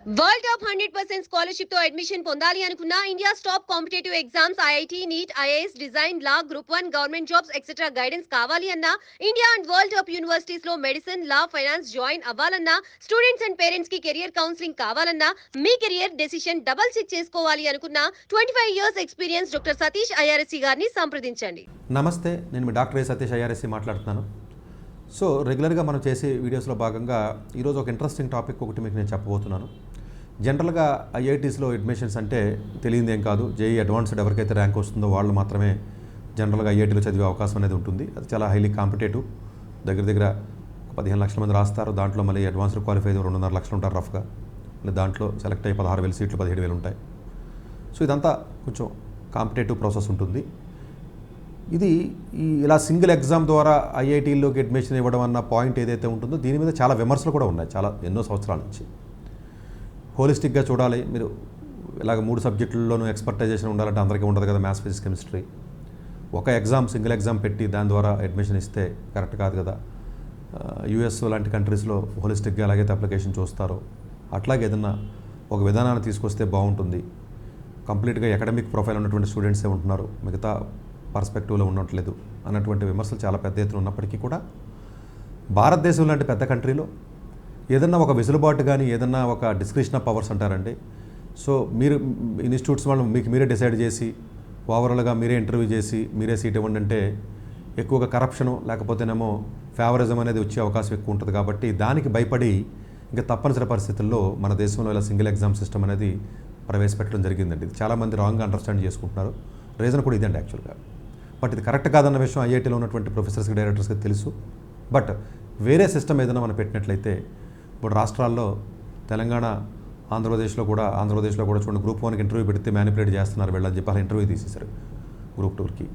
World top 100% scholarship తో admission పొందాలి అనుకున్న India's top competitive exams IIT NEET IAS design law group 1 government jobs etcetera guidance కావాలి అన్న India and world top universities లో medicine law finance join అవ్వాలన్నా students and parents కి career counselling కావాలన్నా మీ కెరియర్ డెసిషన్ డబుల్ చెక్ చేసుకోవాలి అనుకున్న 25 years experience doctor Satish IRSC గారిని సంప్రదించండి. నమస్తే, నేను మీ డాక్టర్ సతీష్ ఐఆర్ఎస్సి మాట్లాడుతున్నాను. సో రెగ్యులర్గా మనం చేసే వీడియోస్లో భాగంగా ఈరోజు ఒక ఇంట్రెస్టింగ్ టాపిక్ ఒకటి మీకు నేను చెప్పబోతున్నాను. జనరల్గా ఐఐటీస్లో అడ్మిషన్స్ అంటే తెలియదు ఏం కాదు. జేఈ అడ్వాన్స్డ్ ఎవరికైతే ర్యాంక్ వస్తుందో వాళ్ళు మాత్రమే జనరల్గా ఐఐటీలో చదివే అవకాశం అనేది ఉంటుంది. అది చాలా హైలీ కాంపిటేటివ్. దగ్గర 15 లక్షల మంది రాస్తారు. దాంట్లో మళ్ళీ అడ్వాన్స్డ్ క్వాలిఫై 2.5 లక్షలు ఉంటారు రఫ్గా. మళ్ళీ దాంట్లో సెలెక్ట్ అయ్యి 16,000 సీట్లు 17,000 ఉంటాయి. సో ఇదంతా కొంచెం కాంపిటేటివ్ ప్రాసెస్ ఉంటుంది. ఇది ఇలా సింగిల్ ఎగ్జామ్ ద్వారా ఐఐటీల్లోకి అడ్మిషన్ ఇవ్వడం అన్న పాయింట్ ఏదైతే ఉంటుందో దీని మీద చాలా విమర్శలు కూడా ఉన్నాయి, చాలా ఎన్నో సంవత్సరాల నుంచి. హోలిస్టిక్గా చూడాలి, మీరు ఇలాగ 3 సబ్జెక్టుల్లోనూ ఎక్స్పర్టైజేషన్ ఉండాలంటే అందరికీ ఉండదు కదా. మ్యాథ్స్, ఫిజిక్స్, కెమిస్ట్రీ ఒక ఎగ్జామ్ సింగిల్ ఎగ్జామ్ పెట్టి దాని ద్వారా అడ్మిషన్ ఇస్తే కరెక్ట్ కాదు కదా. యూఎస్ లాంటి కంట్రీస్లో హోలిస్టిక్గా ఎలాగైతే అప్లికేషన్ చూస్తారో అట్లాగే ఏదన్నా ఒక విధానాన్ని తీసుకొస్తే బాగుంటుంది. కంప్లీట్గా అకాడమిక్ ప్రొఫైల్ ఉన్నటువంటి స్టూడెంట్సే ఉంటున్నారు, మిగతా పర్స్పెక్టివ్లో ఉండట్లేదు అన్నటువంటి విమర్శలు చాలా పెద్ద ఎత్తున ఉన్నప్పటికీ కూడా భారతదేశం లాంటి పెద్ద కంట్రీలో ఏదన్నా ఒక వెసులుబాటు కానీ ఏదన్నా ఒక డిస్క్రిప్షన్ ఆఫ్ పవర్స్ అంటారండి. సో మీరు ఇన్స్టిట్యూట్స్ వాళ్ళు మీకు మీరే డిసైడ్ చేసి ఓవరాల్గా మీరే ఇంటర్వ్యూ చేసి మీరే సీట్ ఇవ్వండి అంటే ఎక్కువగా కరప్షను లేకపోతేనేమో ఫేవరిజం అనేది వచ్చే అవకాశం ఎక్కువ ఉంటుంది. కాబట్టి దానికి భయపడి ఇంకా తప్పనిసరి పరిస్థితుల్లో మన దేశంలో ఇలా సింగిల్ ఎగ్జామ్ సిస్టమ్ అనేది ప్రవేశపెట్టడం జరిగిందండి. ఇది చాలామంది రాంగ్గా అండర్స్టాండ్ చేసుకుంటున్నారు. రీజన్ కూడా ఇదండి యాక్చువల్గా. బట్ ఇది కరెక్ట్ కాదన్న విషయం ఐఐటీలో ఉన్నటువంటి ప్రొఫెసర్స్కి, డైరెక్టర్స్కి తెలుసు. బట్ వేరే సిస్టమ్ ఏదైనా మనం పెట్టినట్లయితే ఇప్పుడు రాష్ట్రాల్లో తెలంగాణ, ఆంధ్రప్రదేశ్లో కూడా చూడండి, గ్రూప్ 1కి ఇంటర్వ్యూ పెడితే మ్యానిపులేట్ చేస్తున్నారు వీళ్ళని చెప్పి అలా ఇంటర్వ్యూ తీసేశారు. గ్రూప్ 2కి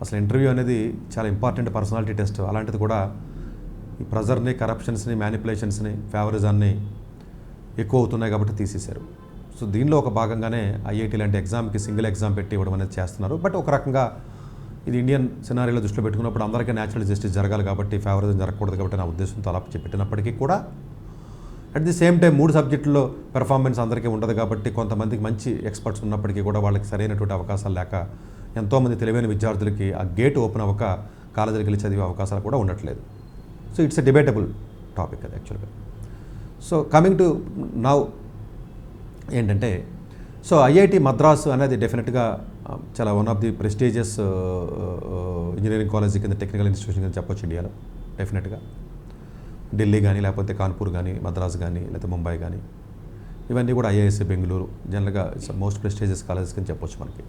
అసలు ఇంటర్వ్యూ అనేది చాలా ఇంపార్టెంట్ పర్సనాలిటీ టెస్ట్. అలాంటిది కూడా ఈ ప్రెజర్ని, కరప్షన్స్ని, మ్యానిపులేషన్స్ని, ఫేవరిజాన్ని ఎక్కువ అవుతున్నాయి కాబట్టి తీసేశారు. సో దీనిలో ఒక భాగంగానే ఐఐటీ లాంటి ఎగ్జామ్కి సింగిల్ ఎగ్జామ్ పెట్టి ఇవ్వడం అనేది చేస్తున్నారు. బట్ ఒక రకంగా ఇది ఇండియన్ సినారీలో దృష్టిలో పెట్టుకున్నప్పుడు అందరికీ న్యాచురల్ జస్టిస్ జరగాలి కాబట్టి ఫేవరిజం జరగకూడదు కాబట్టి నా ఉద్దేశంతో అలా చెప్పినప్పటికీ కూడా అట్ ది సేమ్ టైం 3 సబ్జెక్టుల్లో పెర్ఫార్మెన్స్ అందరికీ ఉండదు కాబట్టి కొంతమందికి మంచి ఎక్స్పర్ట్స్ ఉన్నప్పటికీ కూడా వాళ్ళకి సరైనటువంటి అవకాశాలు లేక ఎంతోమంది తెలివైన విద్యార్థులకి ఆ గేట్ ఓపెన్ అవ్వక కాలేజీకి వెళ్ళి చదివే అవకాశాలు కూడా ఉండట్లేదు. So it's a debatable topic అది యాక్చువల్గా. సో కమింగ్ టు నౌ ఏంటంటే, సో ఐఐటి మద్రాస్ అనేది డెఫినెట్గా చాలా one of the prestigious engineering college కింద, టెక్నికల్ ఇన్స్టిట్యూషన్ కింద చెప్పొచ్చు ఇండియాలో. డెఫినెట్గా ఢిల్లీ కానీ లేకపోతే కాన్పూర్ కానీ మద్రాస్ కానీ లేకపోతే ముంబై కానీ ఇవన్నీ కూడా ఐఐఎస్సి బెంగళూరు జనరల్గా మోస్ట్ ప్రెస్టీజియస్ కాలేజెస్ కింద చెప్పొచ్చు మనకి.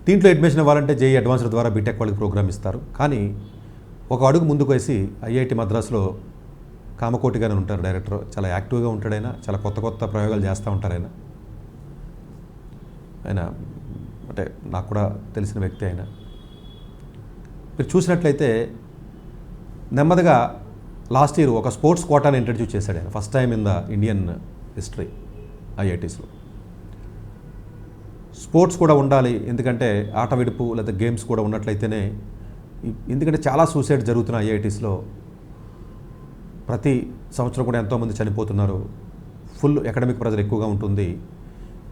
దీంట్లో అడ్మిషన్ ఇవ్వాలంటే జేఈ అడ్వాన్స్డ్ ద్వారా బీటెక్ వాళ్ళకి ప్రోగ్రామ్ ఇస్తారు. కానీ ఒక అడుగు ముందుకు వేసి ఐఐటి మద్రాస్లో కామకోటిగానే ఉంటారు డైరెక్టర్. చాలా యాక్టివ్గా ఉంటాడు ఆయన, చాలా కొత్త ప్రయోగాలు చేస్తూ ఉంటారు ఆయన. అంటే నాకు కూడా తెలిసిన వ్యక్తి ఆయన. మీరు చూసినట్లయితే నెమ్మదిగా లాస్ట్ ఇయర్ ఒక స్పోర్ట్స్ కోటాని ఇంట్రడ్యూస్ చేశాడు ఆయన, first time in the Indian history ఐఐటీస్లో. స్పోర్ట్స్ కూడా ఉండాలి, ఎందుకంటే ఆట విడుపు లేదా గేమ్స్ కూడా ఉన్నట్లయితేనే, ఎందుకంటే చాలా సూసైడ్ జరుగుతున్నాయి ఐఐటీస్లో. ప్రతి సంవత్సరం కూడా ఎంతోమంది చనిపోతున్నారు. ఫుల్ అకాడమిక్ ప్రెజర్ ఎక్కువగా ఉంటుంది.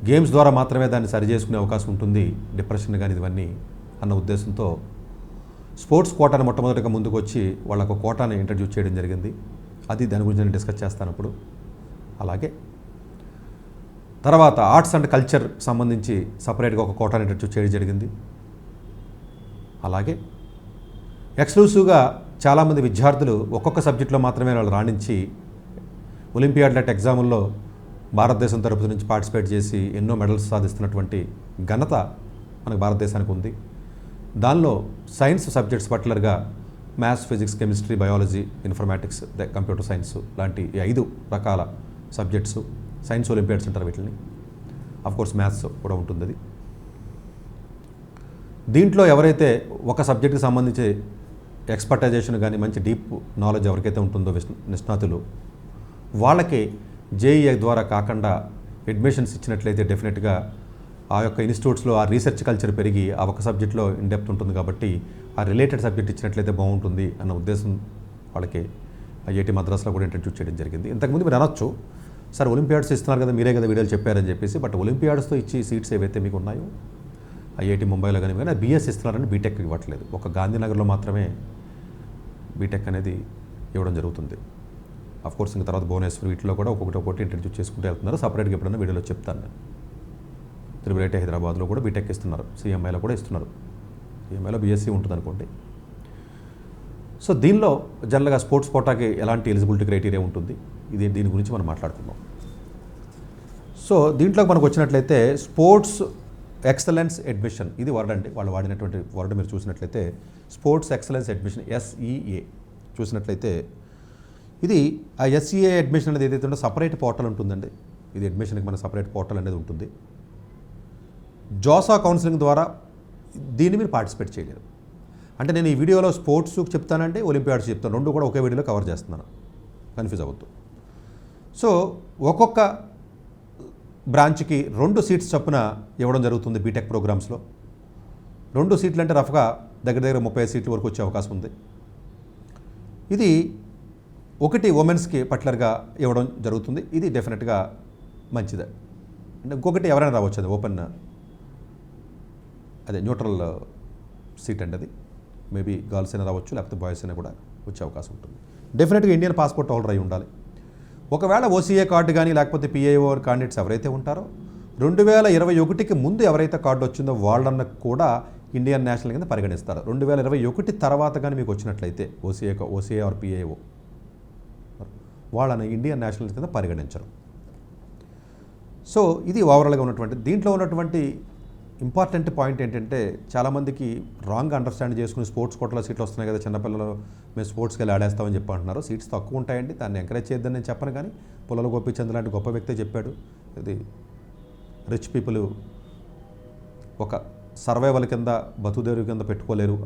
గేమ్స్ ద్వారా మాత్రమే దాన్ని సరి చేసుకునే అవకాశం ఉంటుంది, డిప్రెషన్ కానీ ఇవన్నీ అన్న ఉద్దేశంతో స్పోర్ట్స్ కోటాని మొట్టమొదటిగా ముందుకు వచ్చి వాళ్ళకు కోటాని ఇంట్రడ్యూస్ చేయడం జరిగింది. అది దాని గురించి నేను డిస్కస్ చేస్తాను ఇప్పుడు. అలాగే తర్వాత ఆర్ట్స్ అండ్ కల్చర్ సంబంధించి సపరేట్గా ఒక కోటాని ఇంట్రడ్యూస్ చేయడం జరిగింది. అలాగే ఎక్స్క్లూసివ్గా చాలామంది విద్యార్థులు ఒక్కొక్క సబ్జెక్టులో మాత్రమే వాళ్ళు రాణించి ఒలింపియాడ్ లాంటి ఎగ్జాముల్లో భారతదేశం తరపు నుంచి పార్టిసిపేట్ చేసి ఎన్నో మెడల్స్ సాధిస్తున్నటువంటి ఘనత మనకు భారతదేశానికి ఉంది. దానిలో సైన్స్ సబ్జెక్ట్స్ పర్టికులర్గా maths, physics, chemistry, biology, informatics, computer science లాంటి 5 రకాల సబ్జెక్ట్స్ సైన్స్ ఒలింపియాడ్స్ అంటారు వీటిని. అఫ్కోర్స్ మ్యాథ్స్ కూడా ఉంటుంది అది. దీంట్లో ఎవరైతే ఒక సబ్జెక్ట్కి సంబంధించి ఎక్స్పర్టైజేషన్ కానీ మంచి డీప్ నాలెడ్జ్ ఎవరికైతే ఉంటుందో నిష్ణాతులు, వాళ్ళకి జేఈఏ ద్వారా కాకుండా అడ్మిషన్స్ ఇచ్చినట్లయితే డెఫినెట్గా ఆ యొక్క ఇన్స్టిట్యూట్స్లో ఆ రీసెర్చ్ కల్చర్ పెరిగి ఆ ఒక సబ్జెక్ట్లో ఇన్డెప్త్ ఉంటుంది కాబట్టి ఆ రిలేటెడ్ సబ్జెక్ట్ ఇచ్చినట్లయితే బాగుంటుంది అన్న ఉద్దేశం వాళ్ళకి ఐఐటి మద్రాస్లో కూడా ఇంట్రడ్యూస్ చేయడం జరిగింది. ఇంతకుముందు మీరు అనొచ్చు సార్ ఒలింపియాడ్స్ ఇస్తున్నారు కదా, మీరే కదా వీడియోలు చెప్పారని చెప్పేసి. బట్ ఒలింపియాడ్స్తో ఇచ్చి సీట్స్ ఏవైతే మీకు ఉన్నాయో ఐఐటి ముంబైలో కానీ బీఎస్ ఇస్తున్నారని బీటెక్ ఇవ్వట్లేదు. ఒక గాంధీనగర్లో మాత్రమే బీటెక్ అనేది ఇవ్వడం జరుగుతుంది. కోర్స్ ఇంకా తర్వాత భువనేశ్వర్ వీటిలో కూడా ఒక్కొక్కటి ఇంట్రడ్యూస్ చేసుకుంటూ వెళ్తున్నారు. సపరేట్గా ఎప్పుడైనా వీడియోలో చెప్తాను నేను. త్రిబుల్ హైదరాబాద్లో కూడా బీటెక్ ఇస్తున్నారు, సిఎంఐలో కూడా ఇస్తున్నారు. సిఎంఐలో బీఎస్సీ ఉంటుంది అనుకోండి. సో దీనిలో జనరల్గా స్పోర్ట్స్ కోటాకి ఎలాంటి ఎలిజిబిలిటీ క్రైటీరియా ఉంటుంది, దీని గురించి మనం మాట్లాడుకుందాం. సో దీంట్లోకి మనకు వచ్చినట్లయితే స్పోర్ట్స్ ఎక్సలెన్స్ అడ్మిషన్, ఇది వర్డ్ అండి, వాళ్ళు వాడినటువంటి వర్డ్ మీరు చూసినట్లయితే స్పోర్ట్స్ ఎక్సలెన్స్ అడ్మిషన్ SEA చూసినట్లయితే ఇది ఆ SEA అడ్మిషన్ అనేది ఏదైతే ఉందో సపరేట్ పోర్టల్ ఉంటుందండి. ఇది అడ్మిషన్కి మన సపరేట్ పోర్టల్ అనేది ఉంటుంది. జోసా కౌన్సిలింగ్ ద్వారా దీన్ని మీరు పార్టిసిపేట్ చేయలేరు. అంటే నేను ఈ వీడియోలో స్పోర్ట్స్ చెప్తానంటే ఒలింపియాడ్స్ చెప్తాను, రెండు కూడా ఒకే వీడియోలో కవర్ చేస్తున్నాను, కన్ఫ్యూజ్ అవ్వద్దు. సో ఒక్కొక్క బ్రాంచ్కి 2 సీట్స్ చొప్పున ఇవ్వడం జరుగుతుంది బీటెక్ ప్రోగ్రామ్స్లో. 2 సీట్లు అంటే రఫ్గా దగ్గర 35 సీట్ల వరకు వచ్చే అవకాశం ఉంది. ఇది ఒకటి ఉమెన్స్కి పర్టికులర్గా ఇవ్వడం జరుగుతుంది. ఇది డెఫినెట్గా మంచిదే. అంటే ఇంకొకటి ఎవరైనా రావచ్చు, అది ఓపెన్, అదే న్యూట్రల్ సీట్ అండి. అది మేబీ గర్ల్స్ అయినా రావచ్చు, లేకపోతే బాయ్స్ అయినా కూడా వచ్చే అవకాశం ఉంటుంది. డెఫినెట్గా ఇండియన్ పాస్పోర్ట్ హోల్డర్ అయి ఉండాలి. ఒకవేళ OCA కార్డు కానీ లేకపోతే PIO క్యాండిడేట్స్ ఎవరైతే ఉంటారో 2021కి ముందు ఎవరైతే కార్డు వచ్చిందో వాళ్ళన్న కూడా ఇండియన్ నేషనల్ కింద పరిగణిస్తారు. 2021 తర్వాత కానీ మీకు వచ్చినట్లయితే OCA ఆర్ PIO వాళ్ళని ఇండియన్ నేషనల్ కింద పరిగణించరు. సో ఇది ఓవరాల్గా ఉన్నటువంటి దీంట్లో ఉన్నటువంటి ఇంపార్టెంట్ పాయింట్ ఏంటంటే చాలామందికి రాంగ్ అండర్స్టాండ్ చేసుకుని స్పోర్ట్స్ కోటాలో సీట్లు వస్తున్నాయి కదా, చిన్నపిల్లలు మేము స్పోర్ట్స్కి వెళ్ళి ఆడేస్తామని చెప్పి అంటున్నారు. సీట్స్ తక్కువ ఉంటాయండి, దాన్ని ఎంకరేజ్ చేద్దని నేను చెప్పను. కానీ పుల్లల గోపీచంద్ లాంటి గొప్ప వ్యక్తే చెప్పాడు, ఇది రిచ్ పీపుల్ ఒక సర్వైవల్ కింద బతుదేరు కింద పెట్టుకోలేరు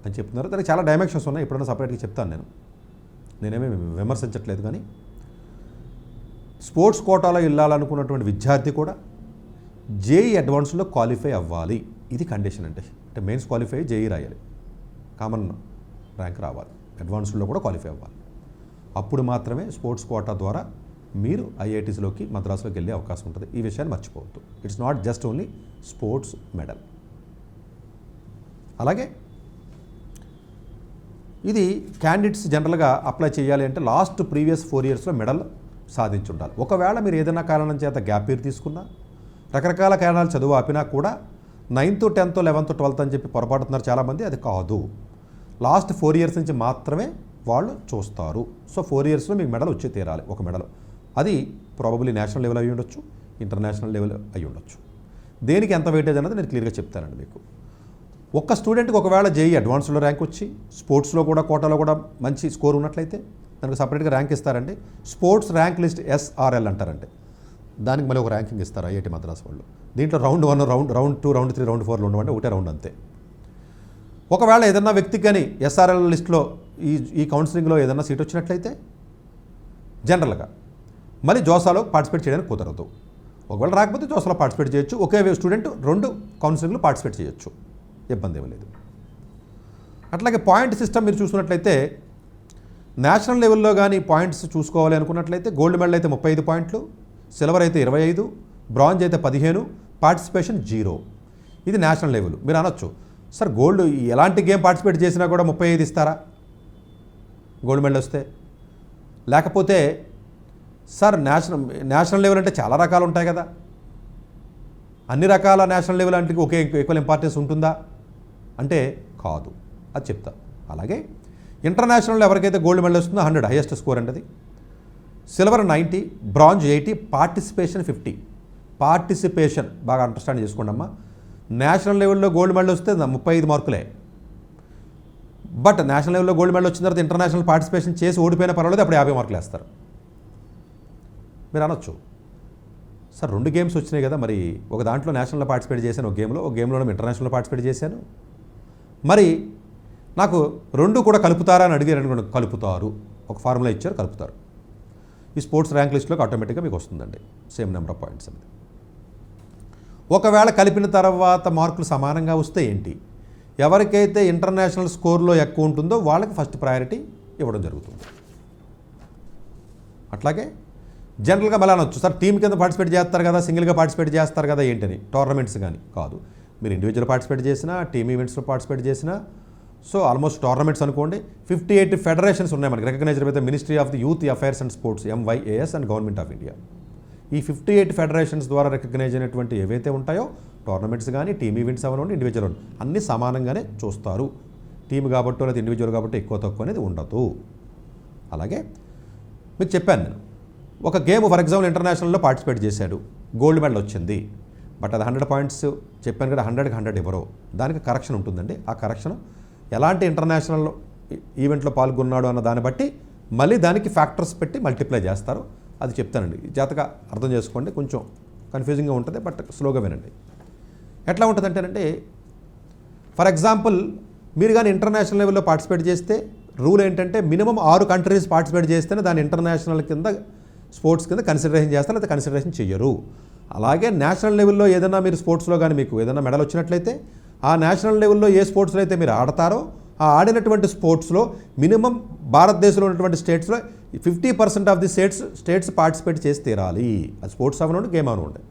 అని చెప్తున్నారు. దానికి చాలా డైమెన్షన్స్ ఉన్నాయి, ఎప్పుడైనా సపరేట్గా చెప్తాను. నేనేమీ విమర్శించట్లేదు. కానీ స్పోర్ట్స్ కోటాలో వెళ్ళాలనుకున్నటువంటి విద్యార్థి కూడా JEE అడ్వాన్స్లో క్వాలిఫై అవ్వాలి, ఇది కండిషన్ అంటే మెయిన్స్ క్వాలిఫై JEE రాయాలి, కామన్ ర్యాంక్ రావాలి, అడ్వాన్స్లో కూడా క్వాలిఫై అవ్వాలి. అప్పుడు మాత్రమే స్పోర్ట్స్ కోటా ద్వారా మీరు IITsలోకి మద్రాసులోకి వెళ్ళే అవకాశం ఉంటుంది. ఈ విషయాన్ని మర్చిపోవద్దు. It's not just only sports medal. అలాగే ఇది క్యాండిడేట్స్ జనరల్గా అప్లై చేయాలి అంటే లాస్ట్ ప్రీవియస్ 4 ఇయర్స్లో మెడల్ సాధించి ఉండాలి. ఒకవేళ మీరు ఏదైనా కారణం చేత గ్యాప్ ఇయర్ తీసుకున్నా, రకరకాల కారణాలు చదువు ఆపినా కూడా 9th, 10th, 11th, 12th అని చెప్పి పొరపాటుతున్నారు చాలామంది. అది కాదు, లాస్ట్ 4 ఇయర్స్ నుంచి మాత్రమే వాళ్ళు చూస్తారు. సో 4 ఇయర్స్లో మీకు మెడల్ వచ్చి తీరాలి, ఒక మెడల్. అది ప్రాబబ్లీ నేషనల్ లెవెల్ అయి ఉండొచ్చు, ఇంటర్నేషనల్ లెవెల్ అయి ఉండొచ్చు. దేనికి ఎంత వెయిటేజ్ అన్నది నేను క్లియర్గా చెప్తానండి మీకు. ఒక్క స్టూడెంట్కి ఒకవేళ JEE అడ్వాన్స్లో ర్యాంక్ వచ్చి స్పోర్ట్స్లో కూడా కోటాలో కూడా మంచి స్కోర్ ఉన్నట్లయితే దానికి సపరేట్గా ర్యాంక్ ఇస్తారండి. స్పోర్ట్స్ ర్యాంక్ లిస్ట్ SRL అంటారండి. దానికి మళ్ళీ ఒక ర్యాంకింగ్ ఇస్తారు IIT మద్రాస్ వాళ్ళు. దీంట్లో రౌండ్ 1, రౌండ్ 2, రౌండ్ 3, రౌండ్ 4 ఉండవంటే ఒకటే రౌండ్ అంతే. ఒకవేళ ఏదన్నా వ్యక్తికి కానీ SRL లిస్ట్లో ఈ కౌన్సిలింగ్లో ఏదన్నా సీట్ వచ్చినట్లయితే జనరల్గా మళ్ళీ జోసాలో పార్టిసిపేట్ చేయడానికి కుదరదు. ఒకవేళ రాకపోతే జోసాలో పార్టిసిపేట్ చేయొచ్చు. ఒకే స్టూడెంట్ 2 కౌన్సిలింగ్లో పార్టిసిపేట్ చేయొచ్చు, ఇబ్బంది ఏమీ లేదు. అట్లాగే పాయింట్ సిస్టమ్ మీరు చూసుకున్నట్లయితే నేషనల్ లెవెల్లో కానీ పాయింట్స్ చూసుకోవాలి అనుకున్నట్లయితే గోల్డ్ మెడల్ అయితే 35 పాయింట్లు, సిల్వర్ అయితే 25, బ్రాంజ్ అయితే 15, పార్టిసిపేషన్ 0. ఇది నేషనల్ లెవెల్. మీరు అనొచ్చు, సార్ గోల్డ్ ఎలాంటి గేమ్ పార్టిసిపేట్ చేసినా కూడా 35 ఇస్తారా గోల్డ్ మెడల్ వస్తే? లేకపోతే సార్ నేషనల్ లెవెల్ అంటే చాలా రకాలు ఉంటాయి కదా, అన్ని రకాల నేషనల్ లెవెల్ అంటే ఒకే ఈక్వల్ ఇంపార్టెన్స్ ఉంటుందా అంటే కాదు, అది చెప్తా. అలాగే ఇంటర్నేషనల్లో ఎవరికైతే గోల్డ్ మెడల్ వస్తుందో 100 హైయెస్ట్ స్కోర్ అంటది, సిల్వర్ 90, బ్రాంజ్ 80, పార్టిసిపేషన్ 50. పార్టిసిపేషన్ బాగా అండర్స్టాండ్ చేసుకోండి అమ్మా. నేషనల్ లెవెల్లో గోల్డ్ మెడల్ వస్తే 35 మార్కులే. బట్ నేషనల్ లెవెల్లో గోల్డ్ మెడల్ వచ్చిన తర్వాత ఇంటర్నేషనల్ పార్టిసిపేషన్ చేసి ఓడిపోయిన పర్వాలేదు, అప్పుడు 50 మార్కులు వేస్తారు. మీరు అనొచ్చు, సార్ 2 గేమ్స్ వచ్చినాయి కదా, మరి ఒక దాంట్లో నేషనల్లో పార్టిసిపేట్ చేశాను, ఒక గేమ్లో ఇంటర్నేషనల్లో పార్టిసిపేట్ చేశాను, మరి నాకు 2 కూడా కలుపుతారా అని అడిగారు అనుకోండి. కలుపుతారు, ఒక ఫార్ములా ఇచ్చారు, కలుపుతారు. ఈ స్పోర్ట్స్ ర్యాంక్ లిస్ట్లోకి ఆటోమేటిక్గా మీకు వస్తుందండి సేమ్ నెంబర్ ఆఫ్ పాయింట్స్ అనేది. ఒకవేళ కలిపిన తర్వాత మార్కులు సమానంగా వస్తే ఏంటి, ఎవరికైతే ఇంటర్నేషనల్ స్కోర్లో ఎక్కువ ఉంటుందో వాళ్ళకి ఫస్ట్ ప్రయారిటీ ఇవ్వడం జరుగుతుంది. అట్లాగే జనరల్గా మళ్ళీ అనొచ్చు సార్ టీం కింద పార్టిసిపేట్ చేస్తారు కదా, సింగిల్గా పార్టిసిపేట్ చేస్తారు కదా ఏంటని, టోర్నమెంట్స్ కానీ కాదు. మీరు ఇండివిజువల్ పార్టిసిపేట్ చేసినా, టీమ్ ఈవెంట్స్లో పార్టిసిపేట్ చేసినా, సో ఆల్మోస్ట్ టోర్నమెంట్స్ అనుకోండి. 58 ఫెడరేషన్స్ ఉన్నాయి మనకి, recognised by the ministry of the youth affairs and sports MYAS and government of India. ఈ 58 ఫెడరేషన్స్ ద్వారా రికగ్నైజ్ అయినటువంటి ఏవైతే ఉంటాయో టోర్నమెంట్స్ కానీ, టీమ్ ఈవెంట్స్ అవనండి, ఇండివిజువల్ అన్నీ సమానంగానే చూస్తారు. టీమ్ కాబట్టి లేదా ఇండివిజువల్ కాబట్టి ఎక్కువ తక్కువ అనేది ఉండదు. అలాగే మీకు చెప్పాను నేను, ఒక గేమ్ ఫర్ ఎగ్జాంపుల్ ఇంటర్నేషనల్లో పార్టిసిపేట్ చేశాడు, గోల్డ్ మెడల్ వచ్చింది, బట్ అది 100 పాయింట్స్ చెప్పాను కదా, 100కి 100 ఇవ్వరు, దానికి కరెక్షన్ ఉంటుందండి. ఆ కరెక్షన్ ఎలాంటి ఇంటర్నేషనల్ ఈవెంట్లో పాల్గొన్నాడు అన్న దాన్ని బట్టి మళ్ళీ దానికి ఫ్యాక్టర్స్ పెట్టి మల్టిప్లై చేస్తారు. అది చెప్తానండి, జాతగా అర్థం చేసుకోండి. కొంచెం కన్ఫ్యూజింగ్గా ఉంటుంది, బట్ స్లోగా వినండి. ఎట్లా ఉంటుందంటేనంటే, ఫర్ ఎగ్జాంపుల్ మీరు కానీ ఇంటర్నేషనల్ లెవెల్లో పార్టిసిపేట్ చేస్తే రూల్ ఏంటంటే మినిమం 6 కంట్రీస్ పార్టిసిపేట్ చేస్తేనే దాని ఇంటర్నేషనల్ కింద స్పోర్ట్స్ కింద కన్సిడరేషన్ చేస్తారు, లేదా కన్సిడరేషన్ చెయ్యరు. అలాగే నేషనల్ లెవెల్లో ఏదైనా మీరు స్పోర్ట్స్లో కానీ మీకు ఏదైనా మెడల్ వచ్చినట్లయితే ఆ నేషనల్ లెవెల్లో ఏ స్పోర్ట్స్లో అయితే మీరు ఆడతారో ఆ ఆడినటువంటి స్పోర్ట్స్లో మినిమం భారతదేశంలో ఉన్నటువంటి స్టేట్స్లో 50% ఆఫ్ ది స్టేట్స్ పార్టిసిపేట్ చేసి తీరాలి. అది స్పోర్ట్స్ అవనండి, గేమ్ అవనండి.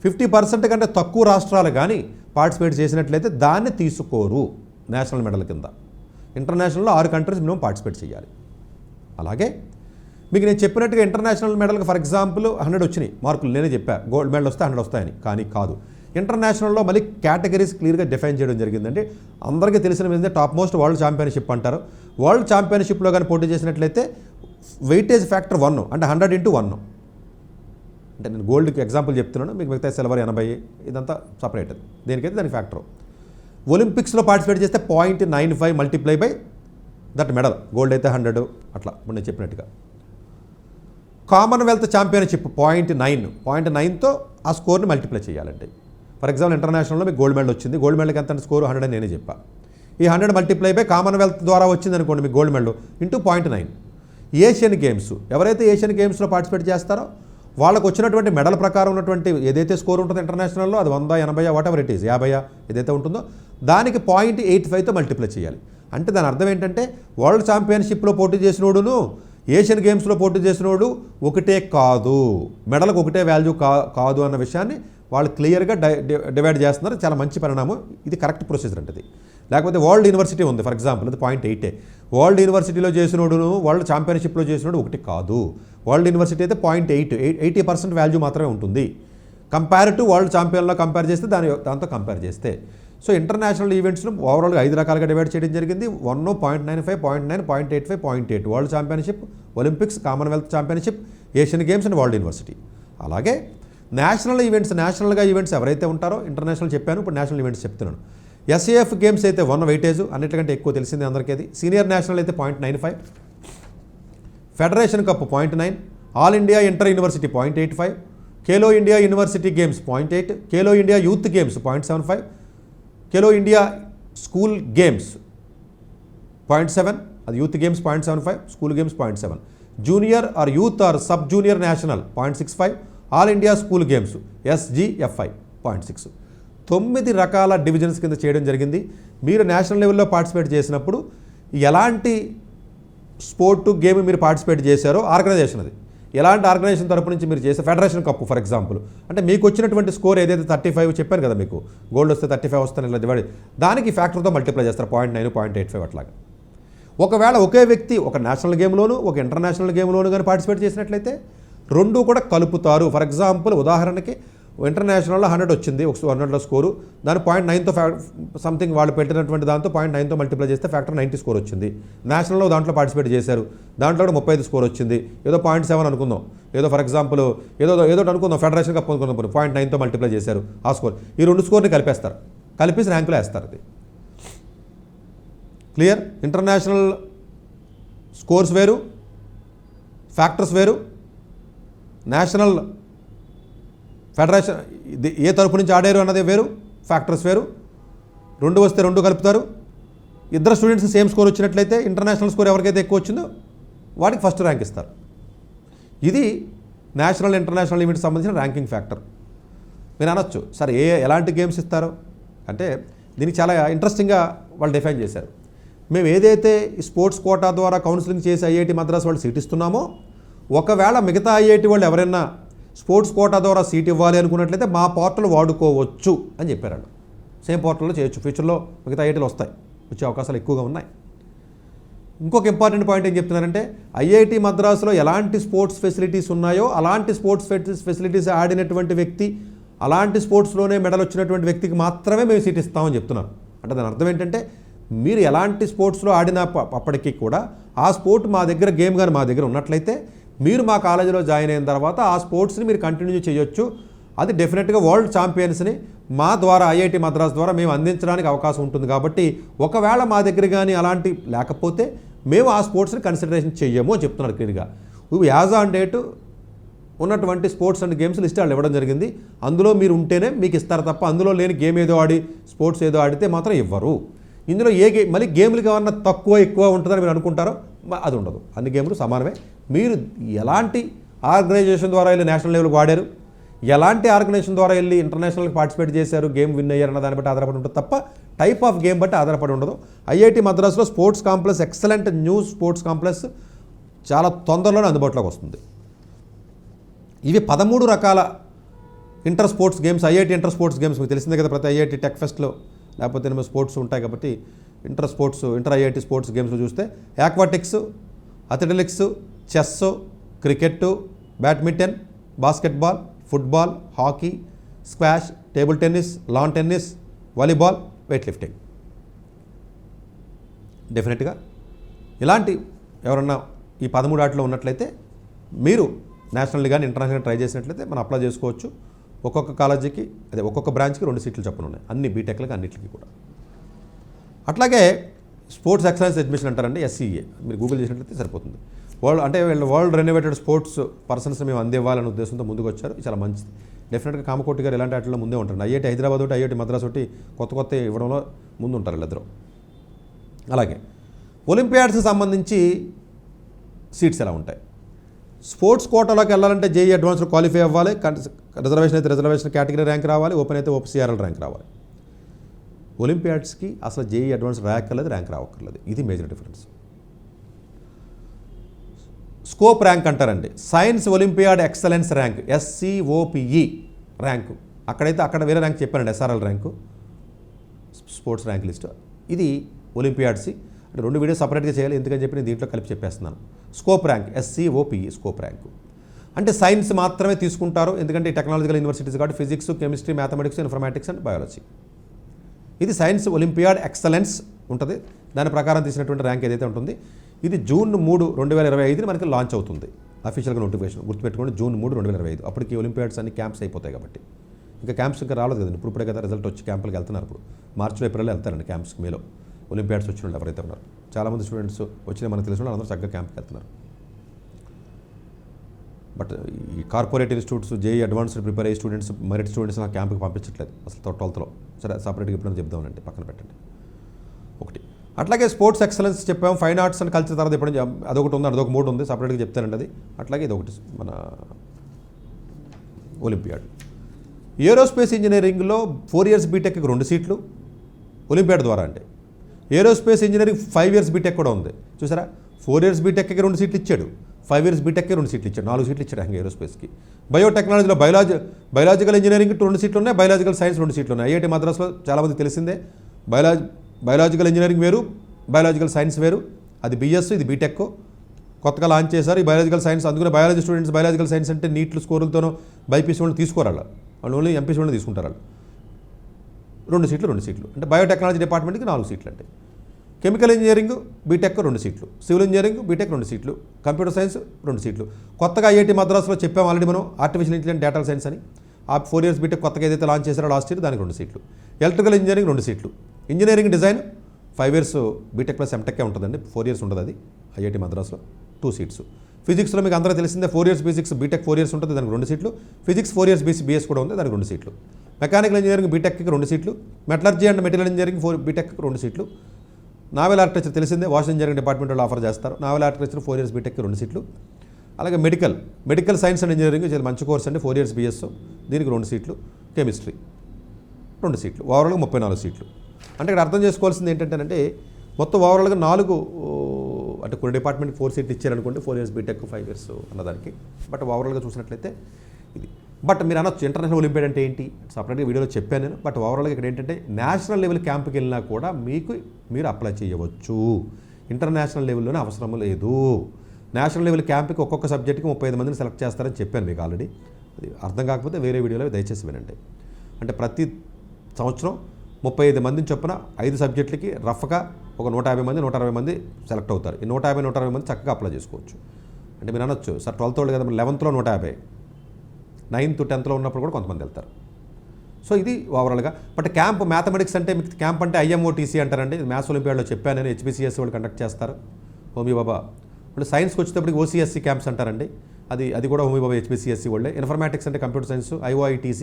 50% కంటే తక్కువ రాష్ట్రాలు కానీ పార్టిసిపేట్ చేసినట్లయితే దాన్ని తీసుకోరు నేషనల్ మెడల్ కింద. ఇంటర్నేషనల్లో 6 కంట్రీస్ మినిమం పార్టిసిపేట్ చేయాలి. అలాగే మీకు నేను చెప్పినట్టుగా ఇంటర్నేషనల్ మెడల్కి ఫర్ ఎగ్జాంపుల్ 100 వచ్చినాయి మార్కులు, నేనే చెప్పా గోల్డ్ మెడల్ వస్తే 100 వస్తాయని, కానీ కాదు. ఇంటర్నేషనల్లో మళ్ళీ కేటగిరీస్ క్లియర్గా డిఫైన్ చేయడం జరిగిందండి. అందరికీ తెలిసిన విధంగా టాప్ మోస్ట్ వరల్డ్ ఛాంపియన్షిప్ అంటారు. వరల్డ్ ఛాంపియన్షిప్లో కానీ పోటీ చేసినట్లయితే వెయిటేజ్ ఫ్యాక్టర్ 1 అంటే 100/1. అంటే నేను గోల్డ్కి ఎగ్జాంపుల్ చెప్తున్నాను, మీకు మిగతా సిల్వర్ 80 ఇదంతా సపరేట్. దేనికైతే దాని ఫ్యాక్టర్. ఒలింపిక్స్లో పార్టిసిపేట్ చేస్తే 0.95 multiply by that medal, gold అయితే 100 అట్లా ఇప్పుడు నేను చెప్పినట్టుగా. కామన్వెల్త్ ఛాంపియన్షిప్ 0.9తో ఆ స్కోర్ని మల్టిప్లై చేయాలండి. ఫర్ ఎగ్జాంపుల్ ఇంటర్నేషనల్లో మీకు గోల్డ్ మెడల్ వచ్చింది, గోల్డ్ మెడల్కి ఎంత స్కోర్ 100 అని నేనే చెప్పా. ఈ 100 మల్టిప్లై బై కామన్వెల్త్ ద్వారా వచ్చింది అనుకోండి మీకు gold medal into 0.9. Asian games, ఎవరైతే ఏషియన్ గేమ్స్లో పార్టిసిపేట్ చేస్తారో వాళ్ళకు వచ్చినటువంటి మెడల్ ప్రకారం ఉన్నటువంటి ఏదైతే స్కోర్ ఉంటుందో ఇంటర్నేషనల్లో, అది 100, 80 వాట్ ఎవర్ ఇట్ ఈస్, 50 ఏదైతే ఉంటుందో దానికి 0.85తో మల్టిప్లై చేయాలి. అంటే దాని అర్థం ఏంటంటే వరల్డ్ ఛాంపియన్షిప్లో పోటీ చేసినోడును ఏషియన్ గేమ్స్లో పోటీ చేసినోడు ఒకటే కాదు, మెడల్కి ఒకటే వాల్యూ కాదు అన్న విషయాన్ని వాళ్ళు క్లియర్గా డివైడ్ చేస్తున్నారు. చాలా మంచి పరిణామం, ఇది కరెక్ట్ ప్రొసీజర్ అంటే. లేకపోతే వరల్డ్ యూనివర్సిటీ ఉంది ఫర్ ఎగ్జాంపుల్, అది 0.8. వరల్డ్ యూనివర్సిటీలో చేసినోడును వరల్డ్ ఛాంపియన్షిప్లో చేసినోడు ఒకటి కాదు. వరల్డ్ యూనివర్సిటీ అయితే 0.8, 80% వాల్యూ మాత్రమే ఉంటుంది కంపేర్ టు వరల్డ్ ఛాంపియన్లో కంపేర్ చేస్తే దాంతో కంపేర్ చేస్తే. సో ఇంటర్నేషనల్ ఈవెంట్స్ను ఓవరాల్గా 5 రకాలుగా డివైడ్ చేయడం జరిగింది. 1, 0.95, 0.9, 0.85, 0.8 world championship, Olympics, Commonwealth championship, Asian games and world university. అలాగే నేషనల్ ఈవెంట్స్, నేషనల్గా ఈవెంట్స్ ఎవరైతే ఉంటారో, ఇంటర్నేషనల్ చెప్పాను, ఇప్పుడు నేషనల్ ఈవెంట్స్ చెప్తున్నాను. SAF గేమ్స్ అయితే 1 వెయిటేజ్, అన్నిటికంటే ఎక్కువ తెలిసింది అందరికీ అది. సీనియర్ నేషనల్ అయితే 0.95, federation cup 0.9, all India inter university 0.85, Khelo India university games 0.8, Khelo India youth games 0.75, Khelo India school games 0.7, అది youth games 0.75, school games 0.7, junior or youth or sub junior national 0.65, all India school games SGFI 0.6. 9 రకాల divisions కింద చేయడం జరిగింది. మీరు national లెవెల్లో participate చేసినప్పుడు ఎలాంటి sport game మీరు పార్టిసిపేట్ చేశారో ఆర్గనైజేషన్, అది ఎలాంటి ఆర్గనైజేషన్ తరపు నుంచి మీరు చేసే ఫెడరేషన్ కప్ ఫర్ ఎగ్జాంపుల్, అంటే మీకు వచ్చినటువంటి స్కోర్ ఏదైతే 35 చెప్పాను కదా, మీకు గోల్డ్ వస్తే 35 వస్తాను ఇలా డివైడ్, దానికి ఫ్యాక్టర్తో మల్టిప్లై చేస్తారు 0.9, 0.85 అట్లాగా. ఒకవేళ ఒకే వ్యక్తి ఒక నేషనల్ గేమ్లోను ఒక ఇంటర్నేషనల్ గేమ్లోను కానీ పార్టిసిపేట్ చేసినట్లయితే రెండు కూడా కలుపుతారు. ఫర్ ఎగ్జాంపుల్ ఉదాహరణకి ఇంటర్నేషనల్లో 100 వచ్చింది, 100లో స్కోరు, దాని 0.9తో సంథింగ్ వాళ్ళు పెట్టినటువంటి దాంతో 0.9తో మల్టిప్లై చేస్తే ఫ్యాక్టర్ 90 స్కోర్ వచ్చింది. నేషనల్లో దాంట్లో పార్టిసిపేట్ చేశారు, దాంట్లో కూడా 35 స్కోర్ వచ్చింది. ఏదో 0.7 అనుకుందాం, ఏదో ఫర్ ఎగ్జాంపుల్ ఏదో అనుకుందాం, ఫెడరేషన్ కప్ అనుకుందాం, 0.9తో మల్టిప్లై చేశారు ఆ స్కోర్. ఈ 2 స్కోర్ని కలిపేస్తారు, కలిపేసి ర్యాంకులో వేస్తారు. అది క్లియర్. ఇంటర్నేషనల్ స్కోర్స్ వేరు, ఫ్యాక్టర్స్ వేరు, నేషనల్ ఫెడరేషన్ ఏ తరపు నుంచి ఆడారు అన్నది వేరు, ఫ్యాక్టర్స్ వేరు. 2 వస్తే 2 కలుపుతారు. ఇద్దరు స్టూడెంట్స్ సేమ్ స్కోర్ వచ్చినట్లయితే ఇంటర్నేషనల్ స్కోర్ ఎవరికైతే ఎక్కువ వచ్చిందో వాడికి ఫస్ట్ ర్యాంక్ ఇస్తారు. ఇది నేషనల్ ఇంటర్నేషనల్ ఈవెంట్కి సంబంధించిన ర్యాంకింగ్ ఫ్యాక్టర్. మీరు అనొచ్చు సార్ ఎలాంటి గేమ్స్ ఇస్తారు అంటే, దీనికి చాలా ఇంట్రెస్టింగ్గా వాళ్ళు డిఫైన్ చేశారు. మేము ఏదైతే స్పోర్ట్స్ కోటా ద్వారా కౌన్సిలింగ్ చేసి IIT మద్రాస్ వాళ్ళు సీట్ ఇస్తున్నామో ఒకవేళ మిగతా ఐఐటి వాళ్ళు ఎవరైనా స్పోర్ట్స్ కోటా ద్వారా సీట్ ఇవ్వాలి అనుకున్నట్లయితే మా పోర్టల్ వాడుకోవచ్చు అని చెప్పారు వాళ్ళు. సేమ్ పోర్టల్లో చేయొచ్చు. ఫ్యూచర్లో మిగతా ఐఐటీలు వస్తాయి, వచ్చే అవకాశాలు ఎక్కువగా ఉన్నాయి. ఇంకొక ఇంపార్టెంట్ పాయింట్ ఏం చెప్తున్నారంటే ఐఐటి మద్రాసులో ఎలాంటి స్పోర్ట్స్ ఫెసిలిటీస్ ఉన్నాయో అలాంటి స్పోర్ట్స్ ఫెసిలిటీస్ ఆడినటువంటి వ్యక్తి, అలాంటి స్పోర్ట్స్లోనే మెడల్ వచ్చినటువంటి వ్యక్తికి మాత్రమే మేము సీట్ ఇస్తామని చెప్తున్నారు. అంటే దాని అర్థం ఏంటంటే మీరు ఎలాంటి స్పోర్ట్స్లో ఆడిన అప్పటికీ కూడా ఆ స్పోర్ట్ మా దగ్గర గేమ్ కానీ మా దగ్గర ఉన్నట్లయితే మీరు మా కాలేజీలో జాయిన్ అయిన తర్వాత ఆ స్పోర్ట్స్ని మీరు కంటిన్యూ చేయొచ్చు. అది డెఫినెట్గా వరల్డ్ ఛాంపియన్స్ని మా ద్వారా ఐఐటి మద్రాస్ ద్వారా మేము అందించడానికి అవకాశం ఉంటుంది. కాబట్టి ఒకవేళ మా దగ్గర కానీ అలాంటి లేకపోతే మేము ఆ స్పోర్ట్స్ని కన్సిడరేషన్ చెయ్యము అని చెప్తున్నారు క్లియర్గా. ఇవి యాజ్ ఆన్ డేట్ ఉన్నటువంటి స్పోర్ట్స్ అండ్ గేమ్స్ లిస్ట్ వాళ్ళు ఇవ్వడం జరిగింది. అందులో మీరు ఉంటేనే మీకు ఇస్తారు తప్ప అందులో లేని గేమ్ ఏదో ఆడి స్పోర్ట్స్ ఏదో ఆడితే మాత్రం ఇవ్వరు. ఇందులో ఏ గేమ్ మళ్ళీ గేమ్లకి ఏమన్నా తక్కువ ఎక్కువ ఉంటుందని మీరు అనుకుంటారో అది ఉండదు. అన్ని గేమ్లు సమానమే. మీరు ఎలాంటి ఆర్గనైజేషన్ ద్వారా వెళ్ళి నేషనల్ లెవెల్కి వాడారు, ఎలాంటి ఆర్గనైజేషన్ ద్వారా వెళ్ళి ఇంటర్నేషనల్కి పార్టిసిపేట్ చేశారు, గేమ్ విన్ అయ్యారన్న దాన్ని బట్టి ఆధారపడి ఉంటుంది తప్ప టైప్ ఆఫ్ గేమ్ బట్టి ఆధారపడి ఉండదు. ఐఐటి మద్రాసులో sports complex, excellent new sports complex చాలా తొందరలోనే అందుబాటులోకి వస్తుంది. ఇవి 13 రకాల inter sports games, IIT inter sports games మీకు తెలిసిందే కదా. ప్రతి ఐఐటి టెక్ ఫెస్ట్లో లేకపోతే ఏమో స్పోర్ట్స్ ఉంటాయి కాబట్టి ఇంటర్ ఐఐటి స్పోర్ట్స్ గేమ్స్లో చూస్తే aquatics, athletics, chess, cricket, badminton, basketball, football, hockey, squash, table tennis, lawn tennis, volleyball, weight lifting. డెఫినెట్గా ఇలాంటి ఎవరన్నా ఈ 13 ఆటలో ఉన్నట్లయితే మీరు నేషనల్ కానీ ఇంటర్నేషనల్ ట్రై చేసినట్లయితే మనం అప్లై చేసుకోవచ్చు. ఒక్కొక్క కాలేజీకి ఒక్కొక్క బ్రాంచ్కి 2 సీట్లు చొప్పున ఉన్నాయి, అన్ని బీటెక్లకి అన్నింటికి కూడా. అట్లాగే స్పోర్ట్స్ ఎక్సలెన్స్ అడ్మిషన్ అంటారండి, ఎస్సీఏ. మీరు గూగుల్ చేసినట్లయితే సరిపోతుంది. వరల్డ్ రెనోవేటెడ్ స్పోర్ట్స్ పర్సన్స్ని మేము అందివ్వాలనే ఉద్దేశంతో ముందుకు వచ్చారు. చాలా మంచిది. డెఫినెట్గా కామకోటి గారు ఇలాంటి వాటిలో ముందే ఉంటారు. ఐఐటి హైదరాబాద్ ఒకటి, ఐఐటి మద్రాస్ ఒకటి కొత్త ఇవ్వడంలో ముందు ఉంటారు వీళ్ళిద్దరూ. అలాగే ఒలింపియాడ్స్కి సంబంధించి సీట్స్ ఎలా ఉంటాయి? స్పోర్ట్స్ కోటాలోకి వెళ్ళాలంటే జేఈ అడ్వాన్స్లో క్వాలిఫై అవ్వాలి. రిజర్వేషన్ అయితే రిజర్వేషన్ కేటగిరీ ర్యాంక్ రావాలి, ఓపెన్ అయితే ఓపీసీఆర్ఎల్ ర్యాంక్ రావాలి. ఒలింపియాడ్స్కి అసలు జేఈ అడ్వాన్స్ ర్యాంక్ రావక్కర్లేదు. ఇది మేజర్ డిఫరెన్స్. స్కోప్ ర్యాంక్ అంటారండి, science olympiad excellence rank, SCOPE rank. అక్కడ వేరే ర్యాంక్ చెప్పానండి, SRL rank, sports rank list. ఇది ఒలింపియాడ్స్. అంటే 2 వీడియోస్ సపరేట్గా చేయాలి, ఎందుకని చెప్పి నేను దీంట్లో కలిపి చెప్పేస్తున్నాను. Scope rank SCOPE scope rank అంటే సైన్స్ మాత్రమే తీసుకుంటారు, ఎందుకంటే టెక్నాలజికల్ యూనివర్సిటీస్ కాబట్టి physics, chemistry, mathematics, informatics and biology. ఇది సైన్స్ ఒలింపియాడ్ ఎక్సలెన్స్ ఉంటుంది. దాని ప్రకారం తీసినటువంటి ర్యాంక్ ఏదైతే ఉంటుంది ఇది జూన్ 3, 2025 మనకి లాంచ్ అవుతుంది. అఫీషియల్గా నోటిఫికేషన్ గుర్తుపెట్టుకోండి, జూన్ 3, 2025. అప్పటికి ఒలింపియాడ్స్ అన్ని క్యాంప్స్ అయిపోతాయి కాబట్టి. ఇంకా క్యాంప్స్ ఇంకా రాలేదు కదండి, ఇప్పుడే కదా రిజల్ట్ వచ్చి క్యాంపులకు వెళ్తున్నారు. ఇప్పుడు మార్చిలో, ఏప్రిల్లో వెళ్తారండి క్యాంప్స్కి. మేలో ఒలింపియాడ్స్ వచ్చిన వాళ్ళు ఎవరైతే ఉన్నారు, చాలామంది స్టూడెంట్స్ వచ్చిన మనకు తెలిసిన వాళ్ళు అందరూ చక్కగా క్యాంప్కి వెళ్తున్నారు. బట్ ఈ corporate institutes, JEE advanced prepare అయ్యే స్టూడెంట్స్, మెరిట్ స్టూడెంట్స్ నా క్యాంప్కి పంపించట్లేదు అసలు 12థలో. సరే సపరేట్గా ఎప్పుడైనా చెప్దామనండి, పక్కన పెట్టండి. ఒకటి అట్లాగే స్పోర్ట్స్ ఎక్సలెన్స్ చెప్పాము. ఫైన్ ఆర్ట్స్ అండ్ కల్చర్ తర్వాత ఎప్పుడైనా అదొకటి ఉంది, అదొక 3 ఉంది, సపరేట్గా చెప్తానండి అది. అట్లాగే ఇది ఒకటి మన ఒలింపియాడ్. ఏరోస్పేస్ ఇంజనీరింగ్లో 4 years బీటెక్కి 2 సీట్లు ఒలింపియాడ్ ద్వారా. అంటే ఏరోస్పేస్ ఇంజనీరింగ్ 5 years బీటెక్ కూడా ఉంది చూసారా. 4 years బీటెక్కి 2 సీట్లు ఇచ్చాడు, 5 years బీటెక్కి 2 సీట్లు ఇచ్చాడు, 4 సీట్లు ఇచ్చాడు ఇంకా ఏరోస్పేస్కి. బయోటెక్నాలజీలో బయాలజికల్ ఇంజనీరింగ్కి 2 సీట్లు ఉన్నాయి, బయాలజికల్ సైన్స్ 2 సీట్లు ఉన్నాయి. ఐఐటి మద్రాస్లో చాలామంది తెలిసిందే, బయాలజికల్ ఇంజనీరింగ్ వేరు, బయాలజికల్ సైన్స్ వేరు. అది బిఎస్, ఇది బీటెక్. కొత్తగా లాంచ్ చేశారు ఈ బయాలజికల్ సైన్స్. అందుకని బయాలజీ స్టూడెంట్స్ బయాలజికల్ సైన్స్ అంటే నీట్లు స్కోర్లతోనో బైపీసీ వాళ్ళు తీసుకోరాళ్ళు, వాళ్ళు ఓన్లీ ఎంపీసీ వాళ్ళు తీసుకుంటారు. 2 సీట్లు అంటే బయోటెక్నాలజీ డిపార్ట్మెంట్కి 4 సీట్లు. అంటే కెమికల్ ఇంజనీరింగ్ బీటెక్ 2 సీట్లు, సివిల్ ఇంజనీరింగ్ బీటెక్ 2 సీట్లు, కంప్యూటర్ సైన్స్ 2 సీట్లు. కొత్తగా ఐఐటి మద్రాస్లో చెప్పాము ఆల్రెడీ మనం, ఆర్టిఫిషియల్ ఇంటెలిజెన్స్ డేటా సైన్స్ అని. ఆ 4 years బీటెక్ కొత్తగా ఏదైతే లాంచ్ చేశారో లాస్ట్ ఇయర్, దానికి 2 సీట్లు. ఎలక్ట్రికల్ ఇంజనీరింగ్ 2 సీట్లు. Engineering design 5 years BTech plus ఎంటెక్కే ఉంటుందండి, 4 years ఉంటుంది అది ఐఐటి మద్రాస్లో, 2 seats. ఫిజిక్స్లో మీకు అందరూ తెలిసిందే 4 years ఫిజిక్స్ బీటెక్ 4 years ఉంటుంది, దానికి 2 సీట్లు. ఫిజిక్స్ 4 years BS కూడా ఉంది, దానికి 2 సీట్లు. మెకానికల్ ఇంజనీరింగ్ బీటెక్కి 2 సీట్లు. Metallurgy and material engineering BTech 2 సీట్లు. నావెల్ ఆర్కిటెక్చర్ తెలిసిందే, వాష్ ఇంజనీరింగ్ డిపార్ట్మెంట్ వాళ్ళు ఆఫర్ చేస్తారు. నావెల్ ఆర్కిటెక్చర్ 4 years బీటెక్కి 2 సీట్లు. అలాగే మెడికల్ సైన్స్ అండ్ ఇంజనీరింగ్ చాలా మంచి కోర్స్ అండి, 4 years BS, దీనికి 2 సీట్లు. కెమిస్ట్రీ 2 సీట్లు. ఓవరాల్గా 34 సీట్లు. అంటే ఇక్కడ అర్థం చేసుకోవాల్సింది ఏంటంటే మొత్తం ఓవరాల్గా 4 అంటే కొన్ని డిపార్ట్మెంట్కి 4 సీట్లు ఇచ్చారనుకోండి, 4 ఇయర్స్ బీటెక్ 5 ఇయర్స్ అన్నదానికి. బట్ ఓవరాల్గా చూసినట్లయితే ఇది. బట్ మీరు అనొచ్చు ఇంటర్నేషనల్ ఒలింపియాడ్ అంటే ఏంటి, సపరేట్గా వీడియోలో చెప్పాను నేను. బట్ ఓవరాల్గా ఇక్కడ ఏంటంటే నేషనల్ లెవెల్ క్యాంప్కి వెళ్ళినా కూడా మీరు అప్లై చేయవచ్చు. ఇంటర్నేషనల్ లెవెల్లోనే అవసరం లేదు. నేషనల్ లెవెల్ క్యాంప్కి ఒక్కొక్క సబ్జెక్ట్కి 35 మందిని సెలెక్ట్ చేస్తారని చెప్పాను మీకు ఆల్రెడీ. అది అర్థం కాకపోతే వేరే వీడియోలో దయచేసి వినండి. అంటే ప్రతి సంవత్సరం 35 మందిని చొప్పున 5 సబ్జెక్టులకి రఫ్గా ఒక 150 మంది 160 మంది సెలెక్ట్ అవుతారు. ఈ 150-160 మంది చక్కగా అప్లై చేసుకోవచ్చు. అంటే మీరు అనొచ్చు సార్ 12th వాళ్ళు కదా, 11th 150, 9th 10th ఉన్నప్పుడు కూడా కొంతమంది వెళ్తారు. సో ఇది ఓవరాల్గా. బట్ క్యాంప్ మ్యాథమెటిక్స్ అంటే మీకు క్యాంప్ అంటే IMOTC అంటారండి. ఇది మ్యాథ్స్ ఒలింపియాడ్లో చెప్పాను నేను. HBCSE వాళ్ళు కండక్ట్ చేస్తారు. హోమీ బాబా ఇప్పుడు సైన్స్కి వచ్చేటప్పటికి OCSC క్యాంప్స్ అంటారండి. అది కూడా హోమీ బాబా HBCSE వాళ్ళే. ఇన్ఫర్మాటిక్స్ అంటే కంప్యూటర్ సైన్స్ IOITC,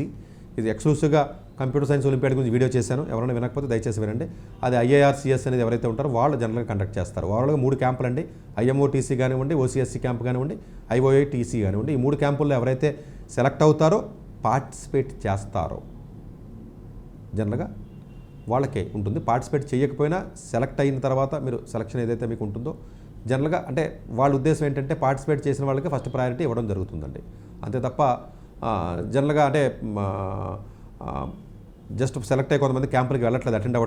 ఇది ఎక్స్క్లూసివ్గా కంప్యూటర్ సైన్స్ ఒలింపియాడ్ గురించి వీడియో చేశాను. ఎవరైనా వినకపోతే దయచేసి వినండి. అది IIRCS అనేది ఎవరైతే ఉంటారో వాళ్ళు జనరల్గా కండక్ట్ చేస్తారు. ఓవరాల్గా 3 క్యాంపులు అండి. IMOTC కానివ్వండి, OCSC క్యాంప్ కానివ్వండి, IOITC కానివ్వండి. ఈ 3 క్యాంపుల్లో ఎవరైతే సెలెక్ట్ అవుతారో, పార్టిసిపేట్ చేస్తారో జనరల్గా వాళ్ళకే ఉంటుంది. పార్టిసిపేట్ చేయకపోయినా సెలెక్ట్ అయిన తర్వాత మీరు సెలక్షన్ ఏదైతే మీకు ఉంటుందో జనరల్గా అంటే వాళ్ళ ఉద్దేశం ఏంటంటే పార్టిసిపేట్ చేసిన వాళ్ళకి ఫస్ట్ ప్రయారిటీ ఇవ్వడం జరుగుతుందండి. అంతే తప్ప జనరల్గా అంటే జస్ట్ సెలెక్ట్ అయ్యి కొంతమంది క్యాంపులకి వెళ్ళట్లేదు, అటెండ్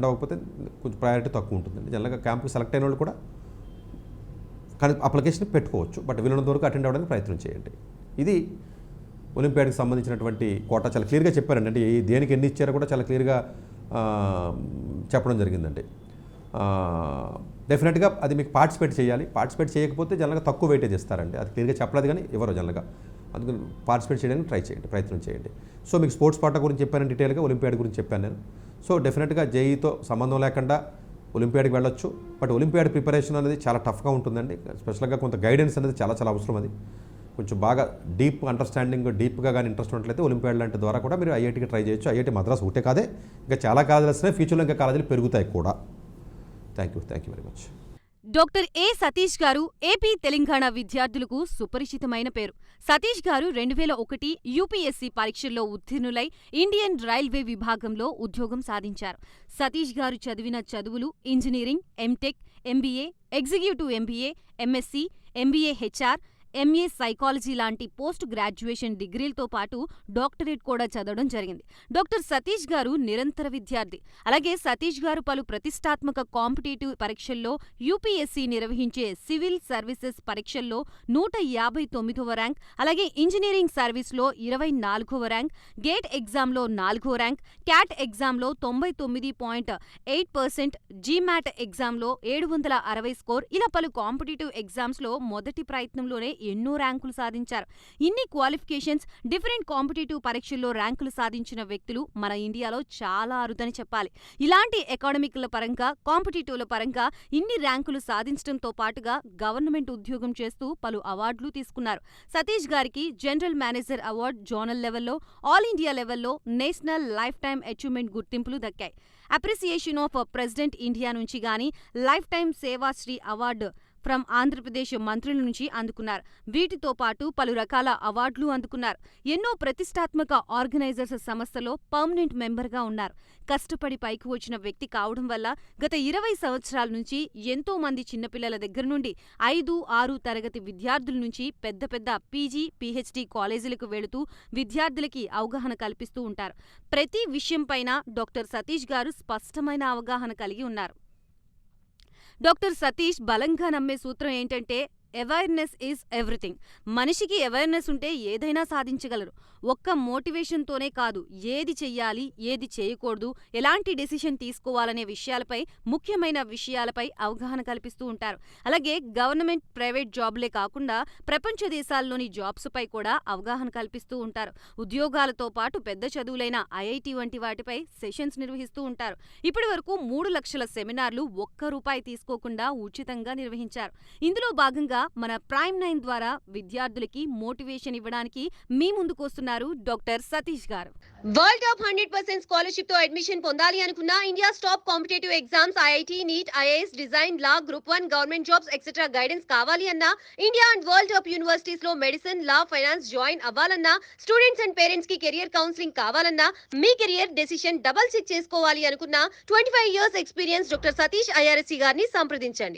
అవ్వకపోతే కొంచెం ప్రయారిటీ తక్కువ ఉంటుందండి. జనరల్గా క్యాంపుకి సెలెక్ట్ అయిన వాళ్ళు కూడా కానీ అప్లికేషన్ పెట్టుకోవచ్చు. బట్ వీళ్ళంత వరకు అటెండ్ అవ్వడానికి ప్రయత్నం చేయండి. ఇది ఒలింపియాడ్కి సంబంధించినటువంటి కోటా చాలా క్లియర్గా చెప్పారండి. అంటే దేనికి ఎన్ని ఇచ్చారో కూడా చాలా క్లియర్గా చెప్పడం జరిగిందండి. డెఫినెట్గా అది మీకు పార్టిసిపేట్ చేయాలి. పార్టిసిపేట్ చేయకపోతే జనరల్గా తక్కువ వెయిటేజ్ ఇస్తారండి. అది క్లియర్గా చెప్పలేదు కానీ ఎవరో జనరల్గా. అందుకని పార్టిసిపేట్ చేయడానికి ప్రయత్నం చేయండి. సో మీకు స్పోర్ట్స్ కోటా గురించి చెప్పాను డీటెయిల్గా, ఒలింపియాడ్ గురించి చెప్పాను నేను. సో డెఫినెట్గా జేఈతో సంబంధం లేకుండా ఒలింపియాడ్కి వెళ్ళొచ్చు. బట్ ఒలింపియాడ్ ప్రిపరేషన్ అనేది చాలా టఫ్గా ఉంటుందండి. స్పెషల్గా కొంత గైడెన్స్ అనేది చాలా అవసరం. అది కొంచెం బాగా డీప్ అండర్స్టాండింగ్, డీప్గా కానీ ఇంట్రెస్ట్ ఉన్నట్లయితే ఒలింపియాడ్ లాంటి ద్వారా కూడా మీరు ఐఐటీకి ట్రై చేయొచ్చు. ఐఐటీ మద్రాస్ ఒకటే కాదే, ఇంకా చాలా కాలేజీలు వస్తున్నాయి. ఫ్యూచర్లో ఇంకా కాలేజీలు పెరుగుతాయి కూడా. Thank you very much. Doctor ఏ సతీష్ గారు ఏపీ తెలంగాణ విద్యార్థులకు సుపరిచితమైన పేరు. సతీష్ గారు 2001 UPSC పరీక్షల్లో ఉత్తీర్ణులై ఇండియన్ రైల్వే విభాగంలో ఉద్యోగం సాధించారు. సతీష్ గారు చదివిన చదువులు engineering, MTech, MBA, executive MBA, MSc, MBA HR, MA psychology లాంటి పోస్ట్ గ్రాడ్యుయేషన్ డిగ్రీలతో పాటు డాక్టరేట్ కూడా చదవడం జరిగింది. డాక్టర్ సతీష్ గారు నిరంతర విద్యార్థి. అలాగే సతీష్ గారు పలు ప్రతిష్టాత్మక కాంపిటేటివ్ పరీక్షల్లో UPSC నిర్వహించే సివిల్ సర్వీసెస్ పరీక్షల్లో 159వ ర్యాంక్, అలాగే ఇంజనీరింగ్ సర్వీస్లో 24వ ర్యాంక్, గేట్ ఎగ్జామ్లో 4వ ర్యాంక్, క్యాట్ ఎగ్జామ్లో 99.8%, GMAT ఎగ్జామ్లో 760 స్కోర్, ఇలా పలు కాంపిటేటివ్ ఎగ్జామ్స్లో మొదటి ప్రయత్నంలోనే ఎన్నో ర్యాంకులు సాధించారు. ఇన్ని క్వాలిఫికేషన్స్, డిఫరెంట్ కాంపిటేటివ్ పరీక్షల్లో ర్యాంకులు సాధించిన వ్యక్తులు మన ఇండియాలో చాలా అరుదని చెప్పాలి. ఇలాంటి అకాడమిక్ల పరంగా, కాంపిటేటివ్ల పరంగా ఇన్ని ర్యాంకులు సాధించడంతో పాటుగా గవర్నమెంట్ ఉద్యోగం చేస్తూ పలు అవార్డులు తీసుకున్నారు. సతీష్ గారికి జనరల్ మేనేజర్ అవార్డు జోనల్ లెవెల్లో, ఆల్ ఇండియా లెవెల్లో, నేషనల్ లైఫ్ టైమ్ అచీవ్మెంట్ గుర్తింపులు దక్కాయి. అప్రిసియేషన్ ఆఫ్ ప్రెసిడెంట్ ఇండియా నుంచి గానీ life time Sevashri award from Andhra Pradesh మంత్రుల నుంచి అందుకున్నారు. వీటితో పాటు పలు రకాల అవార్డులు అందుకున్నారు. ఎన్నో ప్రతిష్టాత్మక ఆర్గనైజర్స్ సంస్థలో పర్మనెంట్ మెంబర్గా ఉన్నారు. కష్టపడి పైకి వచ్చిన వ్యక్తి కావడం వల్ల గత 20 సంవత్సరాల నుంచి ఎంతో మంది చిన్నపిల్లల దగ్గర నుండి 5, 6 తరగతి విద్యార్థుల నుంచి పెద్ద PG, PhD కాలేజీలకు వెళుతూ విద్యార్థులకి అవగాహన కల్పిస్తూ ఉంటారు. ప్రతి విషయంపైన డాక్టర్ సతీష్ గారు స్పష్టమైన అవగాహన కలిగి ఉన్నారు. డాక్టర్ సతీష్ బలంగా నమ్మే సూత్రం ఏంటంటే అవేర్నెస్ ఈజ్ ఎవ్రీథింగ్. మనిషికి అవేర్నెస్ ఉంటే ఏదైనా సాధించగలరు. ఒక్క మోటివేషన్తోనే కాదు, ఏది చెయ్యాలి, ఏది చేయకూడదు, ఎలాంటి డెసిషన్ తీసుకోవాలనే విషయాలపై, ముఖ్యమైన విషయాలపై అవగాహన కల్పిస్తూ ఉంటారు. అలాగే గవర్నమెంట్, ప్రైవేట్ జాబ్లే కాకుండా ప్రపంచ దేశాల్లోని జాబ్స్పై కూడా అవగాహన కల్పిస్తూ ఉంటారు. ఉద్యోగాలతో పాటు పెద్ద చదువులైన IIT వంటి వాటిపై సెషన్స్ నిర్వహిస్తూ ఉంటారు. ఇప్పటి వరకు 3 లక్షల సెమినార్లు ₹1 తీసుకోకుండా ఉచితంగా నిర్వహించారు. ఇందులో భాగంగా మన ప్రైమ్ 9 ద్వారా విద్యార్థులకి మోటివేషన్ ఇవ్వడానికి మీ ముందుకు వస్తున్నారు doctor Satish garu. World top 100% scholarship తో అడ్మిషన్ పొందాలి అనుకున్న India top competitive exams IIT, NEET, IAS, design, law, group 1 government jobs etcetera guidance కావాలి అన్నా, India and world top universities లో మెడిసిన్, లా, ఫైనాన్స్ జాయిన్ అవ్వాలన్నా, స్టూడెంట్స్ అండ్ పేరెంట్స్ కి career counselling కావాలన్నా, మీ కెరియర్ డెసిషన్ డబుల్ చెక్ చేసుకోవాలి అనుకున్న 25 years experience doctor Satish IRSC గారిని సంప్రదించండి.